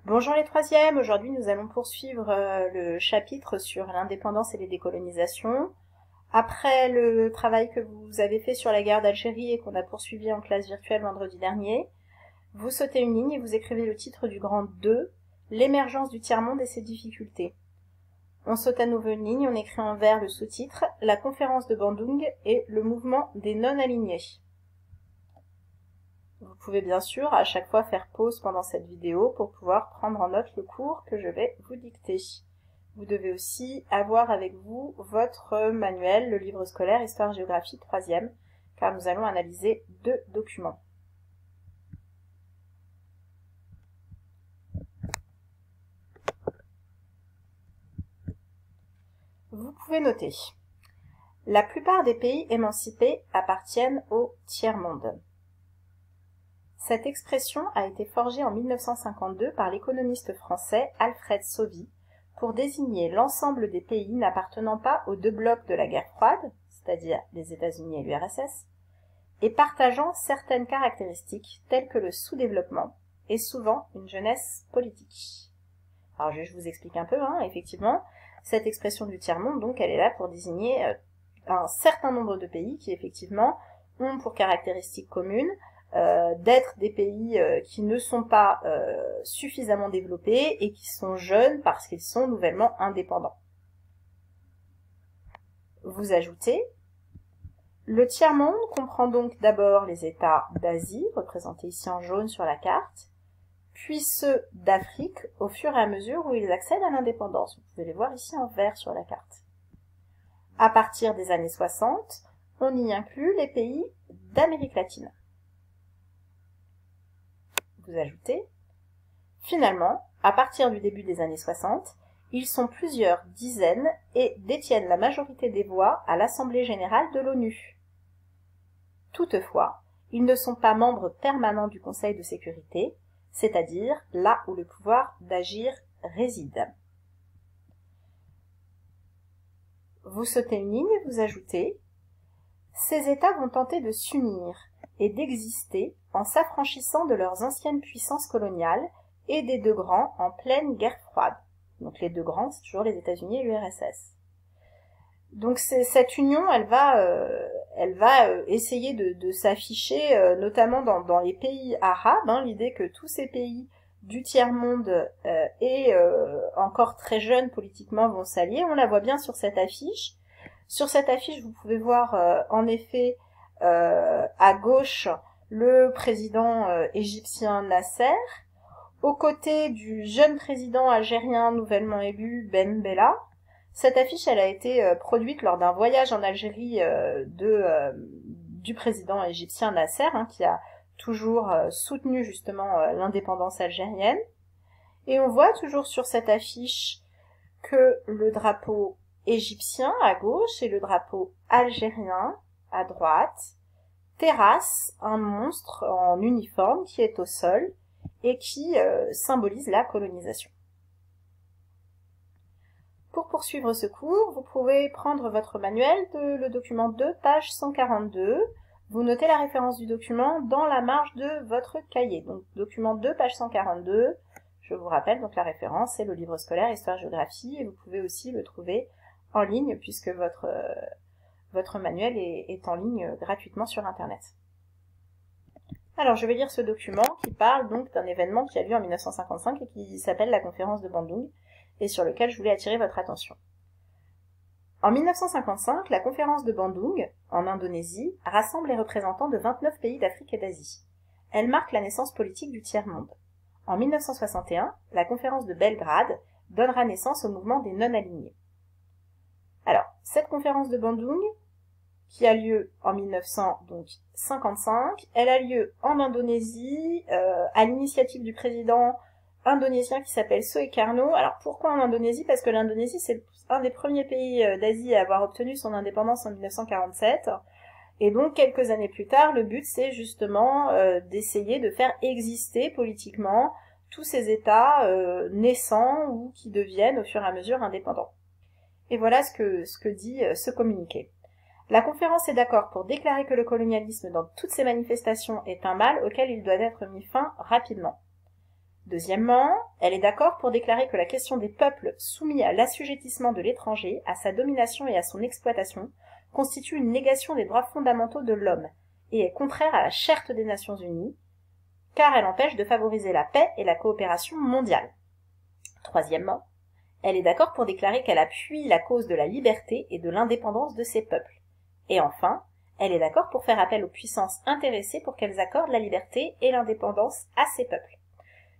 Bonjour les troisièmes, aujourd'hui nous allons poursuivre le chapitre sur l'indépendance et les décolonisations. Après le travail que vous avez fait sur la guerre d'Algérie et qu'on a poursuivi en classe virtuelle vendredi dernier, vous sautez une ligne et vous écrivez le titre du grand 2, l'émergence du tiers-monde et ses difficultés. On saute à nouveau une ligne, on écrit en vert le sous-titre, la conférence de Bandung et le mouvement des non-alignés. Vous pouvez bien sûr à chaque fois faire pause pendant cette vidéo pour pouvoir prendre en note le cours que je vais vous dicter. Vous devez aussi avoir avec vous votre manuel, le livre scolaire Histoire-Géographie 3e, car nous allons analyser 2 documents. Vous pouvez noter. La plupart des pays émancipés appartiennent au tiers-monde. Cette expression a été forgée en 1952 par l'économiste français Alfred Sauvy pour désigner l'ensemble des pays n'appartenant pas aux 2 blocs de la guerre froide, c'est-à-dire les États-Unis et l'URSS, et partageant certaines caractéristiques telles que le sous-développement et souvent une jeunesse politique. Alors je vous explique un peu, effectivement, cette expression du tiers-monde, donc, elle est là pour désigner un certain nombre de pays qui, effectivement, ont pour caractéristique commune d'être des pays qui ne sont pas suffisamment développés et qui sont jeunes parce qu'ils sont nouvellement indépendants. Vous ajoutez, le tiers-monde comprend donc d'abord les États d'Asie, représentés ici en jaune sur la carte, puis ceux d'Afrique au fur et à mesure où ils accèdent à l'indépendance. Vous pouvez les voir ici en vert sur la carte. À partir des années 60, on y inclut les pays d'Amérique latine. Vous ajoutez, finalement, à partir du début des années 60, ils sont plusieurs dizaines et détiennent la majorité des voix à l'Assemblée générale de l'ONU. Toutefois, ils ne sont pas membres permanents du Conseil de sécurité, c'est-à-dire là où le pouvoir d'agir réside. Vous sautez une ligne et vous ajoutez, ces États vont tenter de s'unir et d'exister en s'affranchissant de leurs anciennes puissances coloniales et des 2 grands en pleine guerre froide. Donc les 2 grands, c'est toujours les États-Unis et l'URSS. Donc cette union, elle va essayer de s'afficher, notamment dans les pays arabes, l'idée que tous ces pays du tiers-monde et encore très jeunes politiquement vont s'allier. On la voit bien sur cette affiche. Sur cette affiche, vous pouvez voir en effet à gauche le président égyptien Nasser, aux côtés du jeune président algérien nouvellement élu Ben Bella. Cette affiche, elle a été produite lors d'un voyage en Algérie du président égyptien Nasser, qui a toujours soutenu justement l'indépendance algérienne. Et on voit toujours sur cette affiche que le drapeau égyptien à gauche et le drapeau algérien à droite terrasse un monstre en uniforme qui est au sol et qui symbolise la colonisation. Pour poursuivre ce cours, vous pouvez prendre votre manuel le document 2, page 142. Vous notez la référence du document dans la marge de votre cahier. Donc, document 2, page 142. Je vous rappelle, donc la référence, c'est le livre scolaire Histoire-Géographie, et vous pouvez aussi le trouver en ligne, puisque votre manuel est en ligne gratuitement sur Internet. Alors, je vais lire ce document qui parle donc d'un événement qui a lieu en 1955 et qui s'appelle la conférence de Bandung, et sur lequel je voulais attirer votre attention. En 1955, la conférence de Bandung, en Indonésie, rassemble les représentants de 29 pays d'Afrique et d'Asie. Elle marque la naissance politique du tiers-monde. En 1961, la conférence de Belgrade donnera naissance au mouvement des non-alignés. Alors, cette conférence de Bandung, qui a lieu en 1955, elle a lieu en Indonésie, à l'initiative du président indonésien qui s'appelle Sukarno. Alors pourquoi en Indonésie? Parce que l'Indonésie, c'est un des premiers pays d'Asie à avoir obtenu son indépendance en 1947. Et donc, quelques années plus tard, le but, c'est justement d'essayer de faire exister politiquement tous ces États naissants ou qui deviennent au fur et à mesure indépendants. Et voilà ce que dit ce communiqué. La conférence est d'accord pour déclarer que le colonialisme dans toutes ses manifestations est un mal auquel il doit être mis fin rapidement. Deuxièmement, elle est d'accord pour déclarer que la question des peuples soumis à l'assujettissement de l'étranger, à sa domination et à son exploitation, constitue une négation des droits fondamentaux de l'homme et est contraire à la Charte des Nations Unies, car elle empêche de favoriser la paix et la coopération mondiale. Troisièmement, elle est d'accord pour déclarer qu'elle appuie la cause de la liberté et de l'indépendance de ces peuples. Et enfin, elle est d'accord pour faire appel aux puissances intéressées pour qu'elles accordent la liberté et l'indépendance à ces peuples.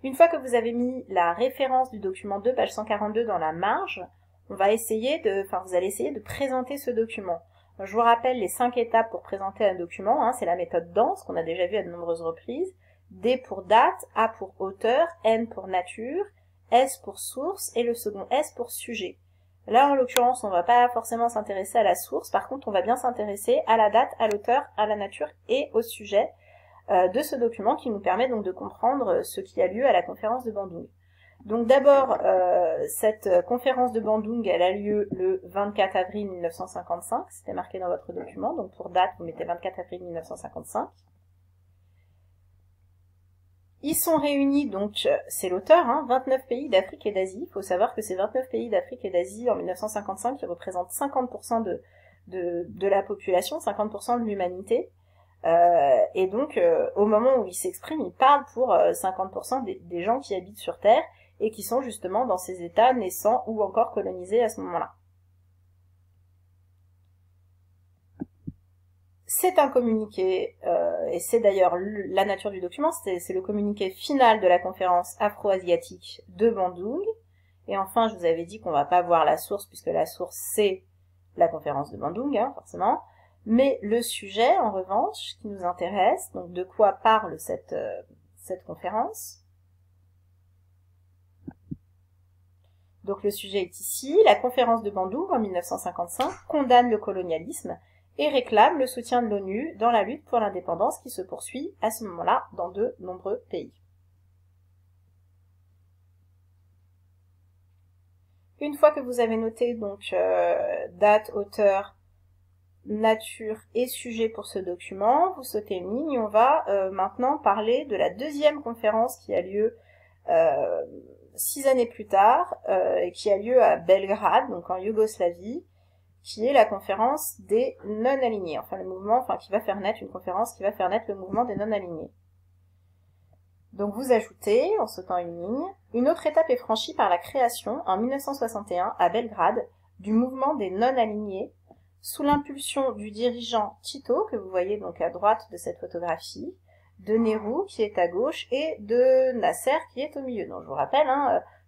Une fois que vous avez mis la référence du document 2, page 142 dans la marge, vous allez essayer de présenter ce document. Je vous rappelle les 5 étapes pour présenter un document, c'est la méthode DANCE qu'on a déjà vu à de nombreuses reprises. D pour date, A pour auteur, N pour nature, S pour source et le second S pour sujet. Là, en l'occurrence, on va pas forcément s'intéresser à la source, par contre, on va bien s'intéresser à la date, à l'auteur, à la nature et au sujet de ce document qui nous permet donc de comprendre ce qui a lieu à la conférence de Bandung. Donc d'abord, cette conférence de Bandung, elle a lieu le 24 avril 1955, c'était marqué dans votre document, donc pour date, vous mettez 24 avril 1955. Ils sont réunis, donc c'est l'auteur, 29 pays d'Afrique et d'Asie. Il faut savoir que ces 29 pays d'Afrique et d'Asie en 1955 qui représentent 50% de la population, 50% de l'humanité. Et donc au moment où il s'exprime, il parle pour 50% des gens qui habitent sur Terre et qui sont justement dans ces États naissants ou encore colonisés à ce moment-là. C'est un communiqué, et c'est d'ailleurs la nature du document, c'est le communiqué final de la conférence afro-asiatique de Bandung. Et enfin, je vous avais dit qu'on va pas voir la source, puisque la source c'est la conférence de Bandung, forcément. Mais le sujet, en revanche, qui nous intéresse, donc de quoi parle cette conférence. Donc le sujet est ici, la conférence de Bandung en 1955 condamne le colonialisme et réclame le soutien de l'ONU dans la lutte pour l'indépendance qui se poursuit à ce moment-là dans de nombreux pays. Une fois que vous avez noté donc date, auteur, nature et sujet pour ce document, vous sautez une ligne et on va maintenant parler de la deuxième conférence qui a lieu 6 années plus tard et qui a lieu à Belgrade, donc en Yougoslavie, qui est la conférence des non-alignés, qui va faire naître une conférence qui va faire naître le mouvement des non-alignés. Donc vous ajoutez, en sautant une ligne, une autre étape est franchie par la création, en 1961, à Belgrade, du mouvement des non-alignés, sous l'impulsion du dirigeant Tito, que vous voyez donc à droite de cette photographie, de Nehru, qui est à gauche, et de Nasser, qui est au milieu. Donc je vous rappelle,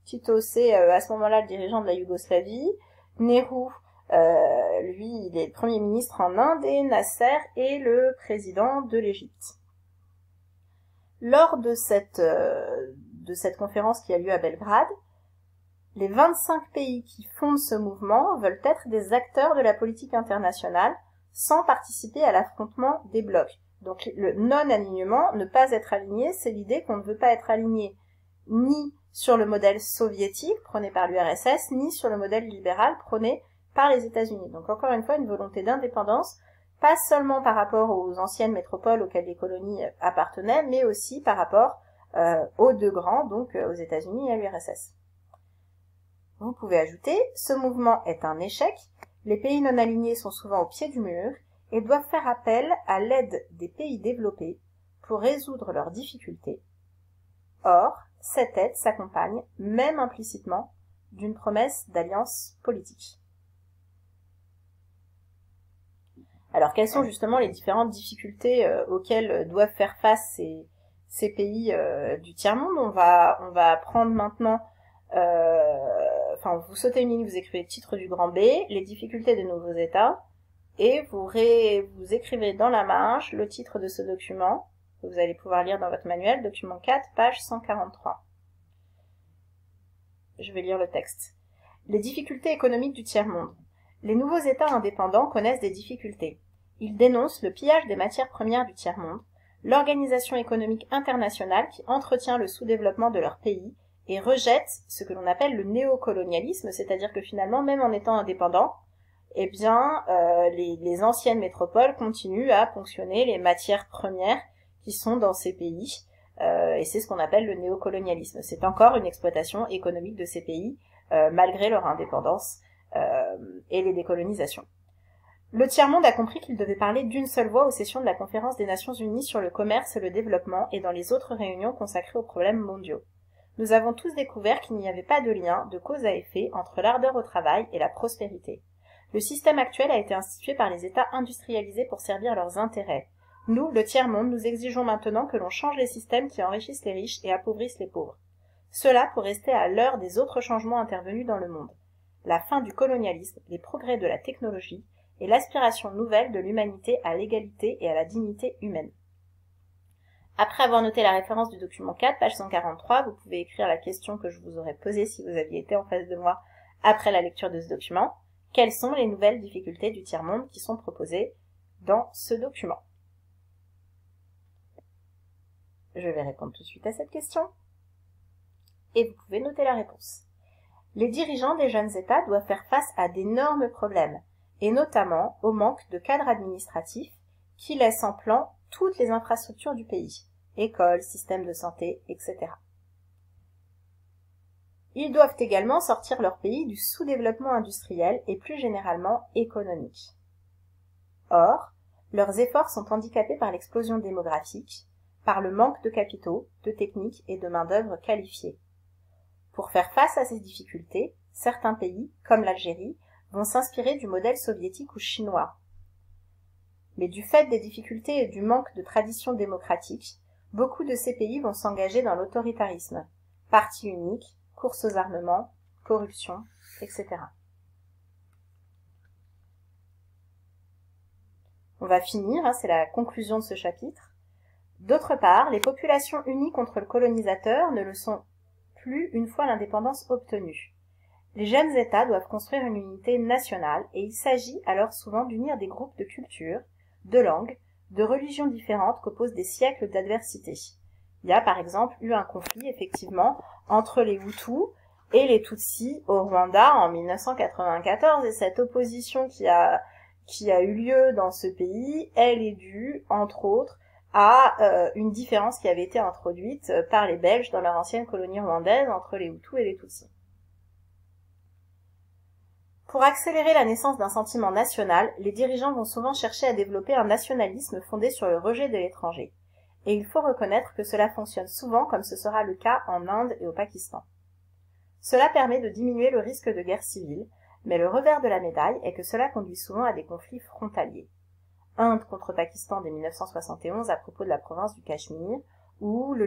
Tito, c'est à ce moment-là le dirigeant de la Yougoslavie, Nehru, lui, il est Premier ministre en Inde, et Nasser est le président de l'Égypte. Lors de cette conférence qui a lieu à Belgrade, les 25 pays qui fondent ce mouvement veulent être des acteurs de la politique internationale sans participer à l'affrontement des blocs. Donc le non-alignement, ne pas être aligné, c'est l'idée qu'on ne veut pas être aligné ni sur le modèle soviétique prôné par l'URSS, ni sur le modèle libéral prôné par les États-Unis. Donc encore une fois, une volonté d'indépendance, pas seulement par rapport aux anciennes métropoles auxquelles les colonies appartenaient, mais aussi par rapport aux deux grands, donc aux États-Unis et à l'URSS. Vous pouvez ajouter, ce mouvement est un échec, les pays non alignés sont souvent au pied du mur et doivent faire appel à l'aide des pays développés pour résoudre leurs difficultés. Or, cette aide s'accompagne, même implicitement, d'une promesse d'alliance politique. Alors, quelles sont justement les différentes difficultés auxquelles doivent faire face ces pays du tiers-monde? On va prendre maintenant, vous sautez une ligne, vous écrivez le titre du grand B, les difficultés des nouveaux États, et vous écrivez dans la marge le titre de ce document, que vous allez pouvoir lire dans votre manuel, document 4, page 143. Je vais lire le texte. Les difficultés économiques du tiers-monde. Les nouveaux États indépendants connaissent des difficultés. Ils dénoncent le pillage des matières premières du tiers-monde, l'organisation économique internationale qui entretient le sous-développement de leur pays et rejette ce que l'on appelle le néocolonialisme, c'est-à-dire que finalement, même en étant indépendants, les anciennes métropoles continuent à ponctionner les matières premières qui sont dans ces pays, et c'est ce qu'on appelle le néocolonialisme. C'est encore une exploitation économique de ces pays, malgré leur indépendance et les décolonisations. Le tiers-monde a compris qu'il devait parler d'une seule voix aux sessions de la Conférence des Nations Unies sur le commerce et le développement et dans les autres réunions consacrées aux problèmes mondiaux. Nous avons tous découvert qu'il n'y avait pas de lien, de cause à effet, entre l'ardeur au travail et la prospérité. Le système actuel a été institué par les États industrialisés pour servir leurs intérêts. Nous, le tiers-monde, nous exigeons maintenant que l'on change les systèmes qui enrichissent les riches et appauvrissent les pauvres. Cela pour rester à l'heure des autres changements intervenus dans le monde. La fin du colonialisme, les progrès de la technologie et l'aspiration nouvelle de l'humanité à l'égalité et à la dignité humaine. Après avoir noté la référence du document 4, page 143, vous pouvez écrire la question que je vous aurais posée si vous aviez été en face de moi après la lecture de ce document. Quelles sont les nouvelles difficultés du tiers-monde qui sont proposées dans ce document? Je vais répondre tout de suite à cette question. Et vous pouvez noter la réponse. Les dirigeants des jeunes États doivent faire face à d'énormes problèmes, et notamment au manque de cadres administratifs qui laissent en plan toutes les infrastructures du pays, écoles, systèmes de santé, etc. Ils doivent également sortir leur pays du sous-développement industriel et plus généralement économique. Or, leurs efforts sont handicapés par l'explosion démographique, par le manque de capitaux, de techniques et de main-d'œuvre qualifiée. Pour faire face à ces difficultés, certains pays, comme l'Algérie, vont s'inspirer du modèle soviétique ou chinois. Mais du fait des difficultés et du manque de tradition démocratique, beaucoup de ces pays vont s'engager dans l'autoritarisme, parti unique, course aux armements, corruption, etc. On va finir, c'est la conclusion de ce chapitre. D'autre part, les populations unies contre le colonisateur ne le sont plus une fois l'indépendance obtenue. Les jeunes États doivent construire une unité nationale et il s'agit alors souvent d'unir des groupes de cultures, de langues, de religions différentes qu'opposent des siècles d'adversité. Il y a par exemple eu un conflit effectivement entre les Hutus et les Tutsis au Rwanda en 1994 et cette opposition qui a eu lieu dans ce pays, elle est due entre autres à une différence qui avait été introduite par les Belges dans leur ancienne colonie rwandaise entre les Hutus et les Tutsis. Pour accélérer la naissance d'un sentiment national, les dirigeants vont souvent chercher à développer un nationalisme fondé sur le rejet de l'étranger. Et il faut reconnaître que cela fonctionne souvent comme ce sera le cas en Inde et au Pakistan. Cela permet de diminuer le risque de guerre civile, mais le revers de la médaille est que cela conduit souvent à des conflits frontaliers. Inde contre Pakistan dès 1971 à propos de la province du Cachemire, ou la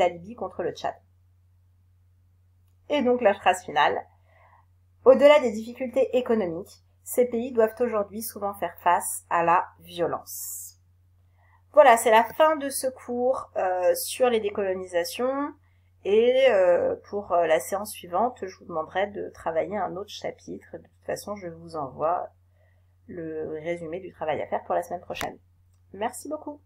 Libye contre le Tchad. Et donc la phrase finale. Au-delà des difficultés économiques, ces pays doivent aujourd'hui souvent faire face à la violence. Voilà, c'est la fin de ce cours sur les décolonisations et pour la séance suivante, je vous demanderai de travailler un autre chapitre. De toute façon, je vous envoie le résumé du travail à faire pour la semaine prochaine. Merci beaucoup.